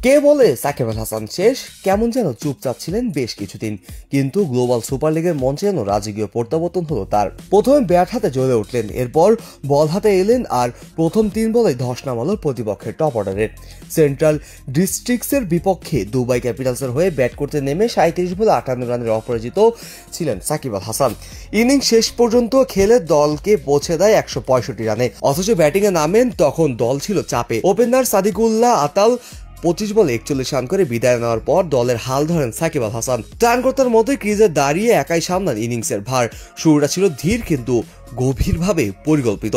কে বলে সাকিব আল হাসান শেষ? কেমন যেন চুপচাপ ছিলেন বেশ কিছুদিন, কিন্তু গ্লোবাল সুপার লিগের মঞ্চে যেন রাজকীয় প্রত্যাবর্তন হলো তার। প্রথমে ব্যাট হাতে জ্বলে উঠলেন, এরপর বল হাতে এলেন আর প্রথম 3 বলে ধস নামালো প্রতিপক্ষের টপ অর্ডারের। সেন্ট্রাল ডিস্ট্রিক্টসের বিপক্ষে দুবাই ক্যাপিটালসের হয়ে ব্যাট করতে নেমে 37 বলে 58 রানের অপরাজিত ছিলেন সাকিব আল হাসান। ইনিংস শেষ পর্যন্ত খেলে দলকে পৌঁছে দেয় 165 রানে, অথচ ব্যাটিংয়ে নামেন তখন দল ছিল চাপে। ওপেনার সাদিকুল্লাহ আতাল 25 বলে 41 রান করে বিদায় নেওয়ার পর দলের হাল ধরেন সাকিব আল হাসান। ত্রাণকর্তার মতোই ক্রিজে দাঁড়িয়ে একাই সামলান ইনিংসের ভার। শুরুটা ছিল ধীর কিন্তু গভীরভাবে পরিকল্পিত,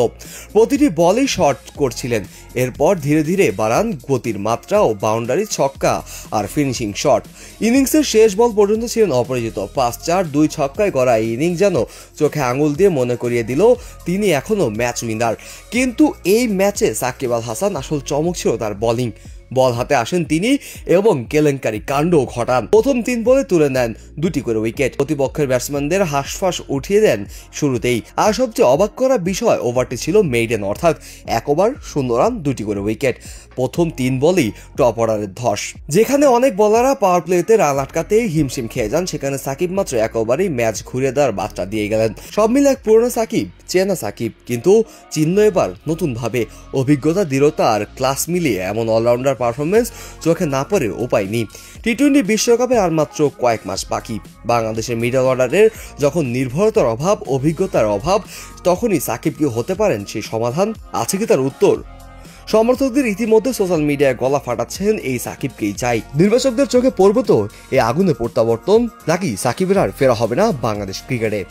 প্রতিটি বলেই শট করছিলেন। এরপর ধীরে ধীরে বাড়ান গতির মাত্রা ও বাউন্ডারি ছক্কা আর ফিনিশিং শট। ইনিংসের শেষ বল পর্যন্ত ছিলেন অপরাজিত। 5-4-2 ছক্কায় গড়া এই ইনিংস যেন চোখে আঙুল দিয়ে মনে করিয়ে দিল তিনি এখনো ম্যাচ উইনার। কিন্তু এই ম্যাচে সাকিব আল হাসান আসল চমক ছিল তার বোলিং। বল হাতে আসেন তিনি এবং কেলেঙ্কারি কাণ্ড ঘটান। প্রথম 3 বলে তুলে নেন 2টি করে উইকেট, প্রতিপক্ষের ব্যাটসম্যানদের হাঁসফাঁস উঠিয়ে দেন শুরুতেই। আর সবচেয়ে অবাক করা বিষয়, ওভারটি ছিল মেইডেন, অর্থাৎ 1 ওভার 0 রান 2টি করে উইকেট। প্রথম 3 বলেই টপ অর্ডারের ধস। যেখানে অনেক বলাররা পাওয়ার প্লেতে রান আটকাতেই হিমশিম খেয়ে যান, সেখানে সাকিব মাত্র 1 ওভারেই ম্যাচ ঘুরে দেওয়ার বার্তা দিয়ে গেলেন। সব মিলে এক পুরনো সাকিব, চেনা সাকিব, কিন্তু চিহ্ন এবার নতুন ভাবে। অভিজ্ঞতা, দৃঢ়তা আর ক্লাস মিলিয়ে এমন অলরাউন্ডার পারফরমেন্স চোখে না পড়ে উপায় নেই। টি-20 বিশ্বকাপে আর মাত্র কয়েক মাস বাকি। বাংলাদেশের মিডল অর্ডারের যখন নির্ভরতার অভাব, অভিজ্ঞতার অভাব, তখনই সাকিব কি হতে পারেন সেই সমাধান? আছে কি তার উত্তর? সমর্থকদের ইতিমধ্যে সোশ্যাল মিডিয়ায় গলা ফাটাচ্ছেন এই সাকিবকেই চাই। নির্বাচকদের চোখে পড়বে তো এই আগুনে প্রত্যাবর্তন, নাকি সাকিবের আর ফেরা হবে না বাংলাদেশ ক্রিকেটে?